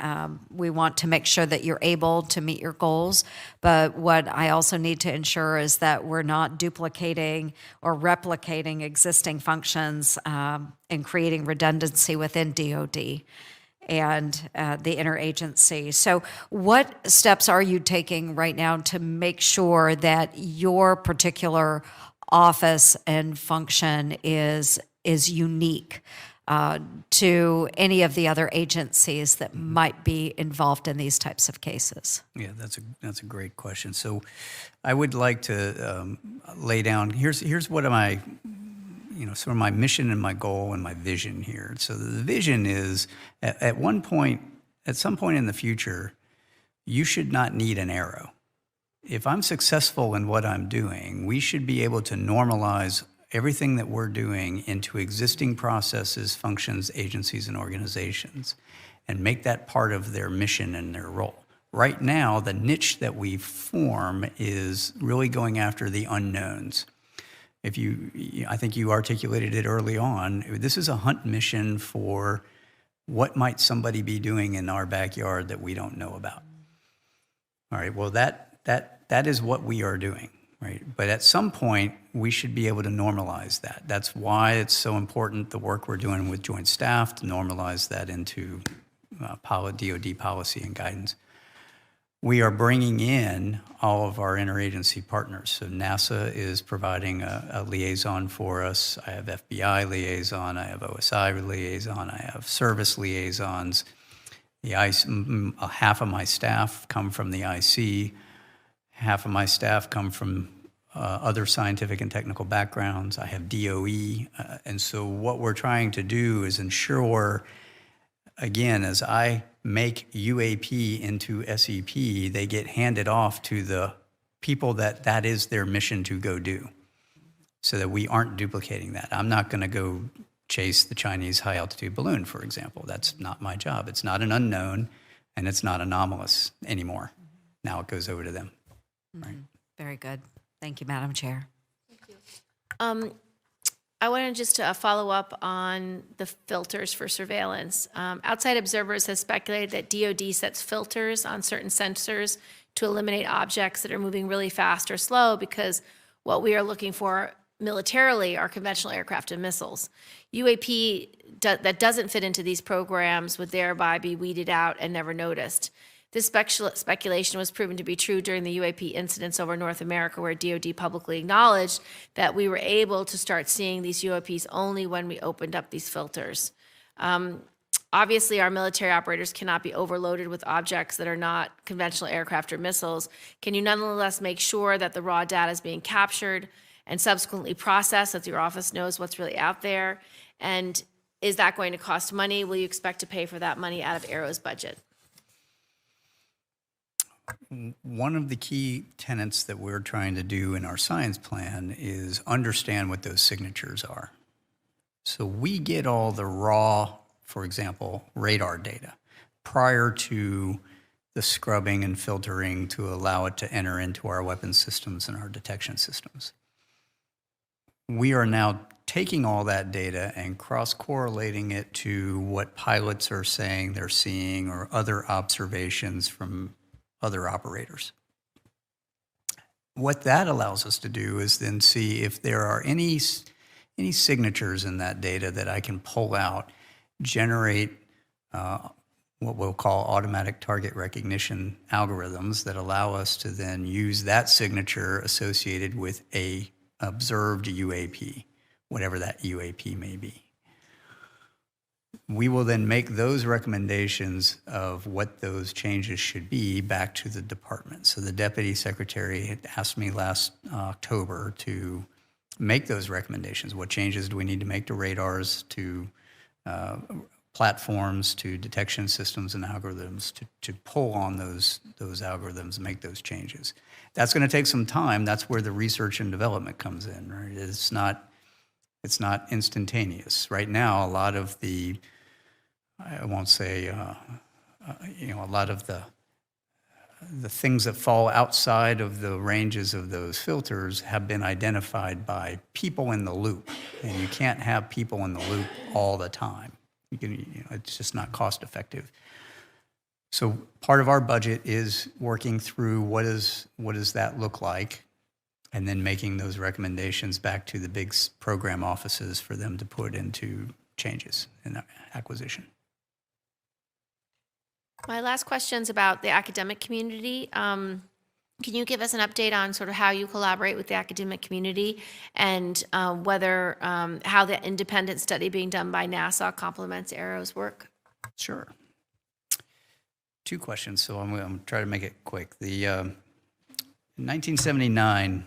We want to make sure that you're able to meet your goals, but what I also need to ensure is that we're not duplicating or replicating existing functions and creating redundancy within DoD. and the interagency. So what steps are you taking right now to make sure that your particular office and function is unique to any of the other agencies that might be involved in these types of cases? Yeah, that's a great question. So I would like to lay down, here's what sort of my mission and my goal and my vision here. So the vision is at some point in the future, you should not need an A.A.R.O. If I'm successful in what I'm doing, we should be able to normalize everything that we're doing into existing processes, functions, agencies, and organizations, and make that part of their mission and their role. Right now, the niche that we form is really going after the unknowns. I think you articulated it early on, this is a hunt mission for what might somebody be doing in our backyard that we don't know about. All right, well, that is what we are doing, right? But at some point, we should be able to normalize that. That's why it's so important, the work we're doing with Joint Staff, to normalize that into DoD policy and guidance. We are bringing in all of our interagency partners. So NASA is providing a liaison for us. I have FBI liaison, I have OSI liaison, I have service liaisons. Half of my staff come from the IC, half of my staff come from other scientific and technical backgrounds. I have DOE, and so what we're trying to do is ensure, again, as I make UAP into SEP, they get handed off to the people that is their mission to go do, so that we aren't duplicating that. I'm not going to go chase the Chinese high-altitude balloon, for example. That's not my job. It's not an unknown, and it's not anomalous anymore. Now it goes over to them. Right. Very good. Thank you, Madam Chair. I wanted just to follow up on the filters for surveillance. Outside observers have speculated that DoD sets filters on certain sensors to eliminate objects that are moving really fast or slow, because what we are looking for militarily are conventional aircraft and missiles. UAP that doesn't fit into these programs would thereby be weeded out and never noticed. This speculation was proven to be true during the UAP incidents over North America, where DoD publicly acknowledged that we were able to start seeing these UAPs only when we opened up these filters. Obviously, our military operators cannot be overloaded with objects that are not conventional aircraft or missiles. Can you nonetheless make sure that the raw data is being captured and subsequently processed, so that your office knows what's really out there? And is that going to cost money? Will you expect to pay for that money out of A.A.R.O's budget? One of the key tenets that we're trying to do in our science plan is understand what those signatures are. So we get all the raw, for example, radar data prior to the scrubbing and filtering to allow it to enter into our weapons systems and our detection systems. We are now taking all that data and cross-correlating it to what pilots are saying they're seeing or other observations from other operators. What that allows us to do is then see if there are any signatures in that data that I can pull out, generate what we'll call automatic target recognition algorithms that allow us to then use that signature associated with a observed UAP, whatever that UAP may be. We will then make those recommendations of what those changes should be back to the department. So the Deputy Secretary had asked me last October to make those recommendations. What changes do we need to make to radars, to platforms, to detection systems and algorithms, to pull on those algorithms and make those changes? That's going to take some time. That's where the research and development comes in, right? It's not instantaneous. Right now, a lot of the, I won't say, a lot of the things that fall outside of the ranges of those filters have been identified by people in the loop, and you can't have people in the loop all the time. It's just not cost effective. So part of our budget is working through what does that look like, and then making those recommendations back to the big program offices for them to put into changes in acquisition. My last question's about the academic community. Can you give us an update on sort of how you collaborate with the academic community and whether how the independent study being done by NASA complements A.A.R.O's work? Sure. Two questions, so I'm going to try to make it quick. In 1979,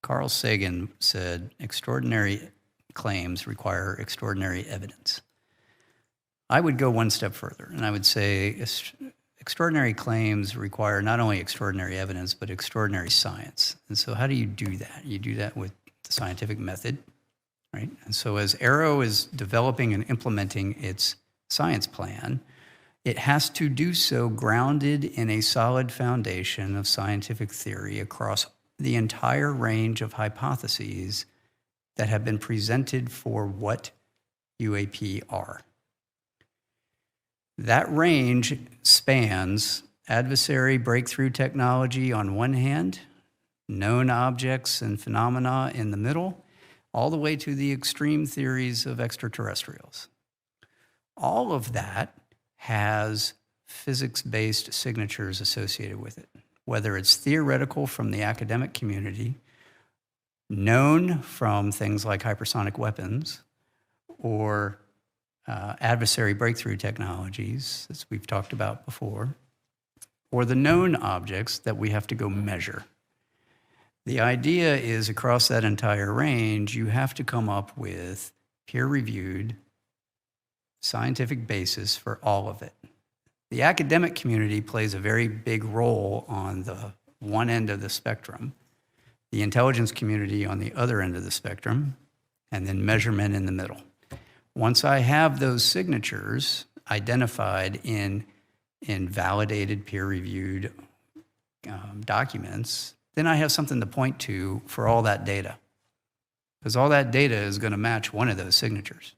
Carl Sagan said, extraordinary claims require extraordinary evidence. I would go one step further, and I would say extraordinary claims require not only extraordinary evidence, but extraordinary science. And so how do you do that? You do that with the scientific method, right? And so as A.A.R.O is developing and implementing its science plan, it has to do so grounded in a solid foundation of scientific theory across the entire range of hypotheses that have been presented for what UAP are. That range spans adversary breakthrough technology on one hand, known objects and phenomena in the middle, all the way to the extreme theories of extraterrestrials. All of that has physics-based signatures associated with it, whether it's theoretical from the academic community, known from things like hypersonic weapons, or adversary breakthrough technologies, as we've talked about before, or the known objects that we have to go measure. The idea is across that entire range, you have to come up with peer-reviewed scientific basis for all of it. The academic community plays a very big role on the one end of the spectrum, the intelligence community on the other end of the spectrum, and then measurement in the middle. Once I have those signatures identified in validated, peer-reviewed documents, then I have something to point to for all that data. Because all that data is going to match one of those signatures,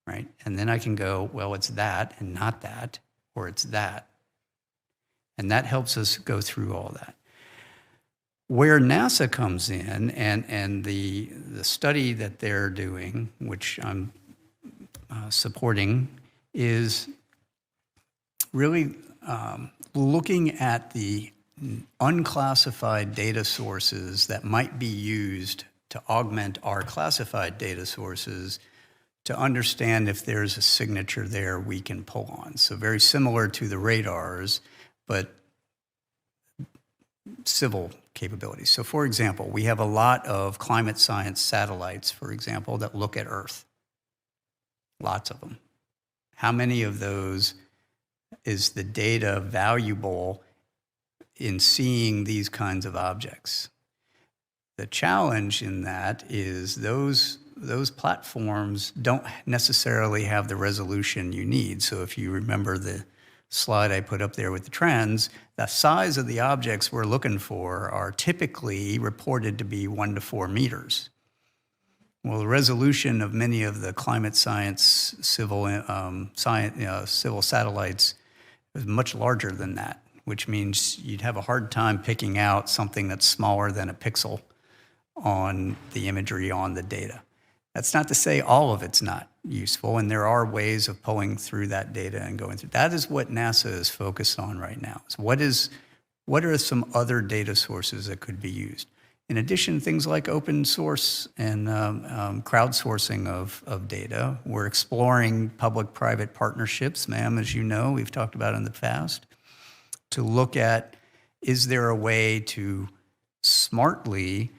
right? And then I can go, well, it's that and not that, or it's that. And that helps us go through all that. Where NASA comes in and the study that they're doing, which I'm supporting, is really looking at the unclassified data sources that might be used to augment our classified data sources to understand if there's a signature there we can pull on. So very similar to the radars, but civil capabilities. So for example, we have a lot of climate science satellites, for example, that look at Earth. Lots of them. How many of those is the data valuable in seeing these kinds of objects? The challenge in that is those platforms don't necessarily have the resolution you need. So if you remember the slide I put up there with the trends, the size of the objects we're looking for are typically reported to be 1 to 4 meters. Well, the resolution of many of the climate science civil satellites is much larger than that, which means you'd have a hard time picking out something that's smaller than a pixel on the imagery on the data. That's not to say all of it's not useful, and there are ways of pulling through that data and going through. That is what NASA is focused on right now. So what are some other data sources that could be used? In addition, things like open source and crowdsourcing of data. We're exploring public-private partnerships, ma'am, as you know, we've talked about in the past, to look at, is there a way to smartly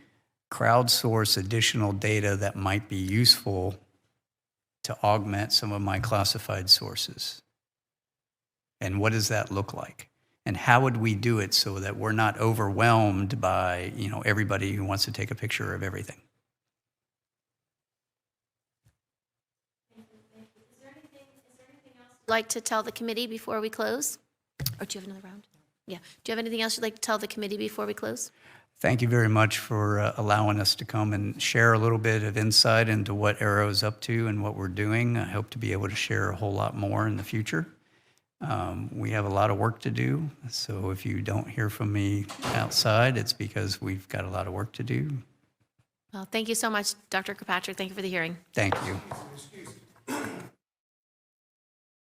crowdsource additional data that might be useful to augment some of my classified sources? And what does that look like? And how would we do it so that we're not overwhelmed by, everybody who wants to take a picture of everything? Is there anything else you'd like to tell the committee before we close? Or do you have another round? Yeah. Do you have anything else you'd like to tell the committee before we close? Thank you very much for allowing us to come and share a little bit of insight into what A.A.R.O is up to and what we're doing. I hope to be able to share a whole lot more in the future. We have a lot of work to do, so if you don't hear from me outside, it's because we've got a lot of work to do. Well, thank you so much, Dr. Kirkpatrick. Thank you for the hearing. Thank you.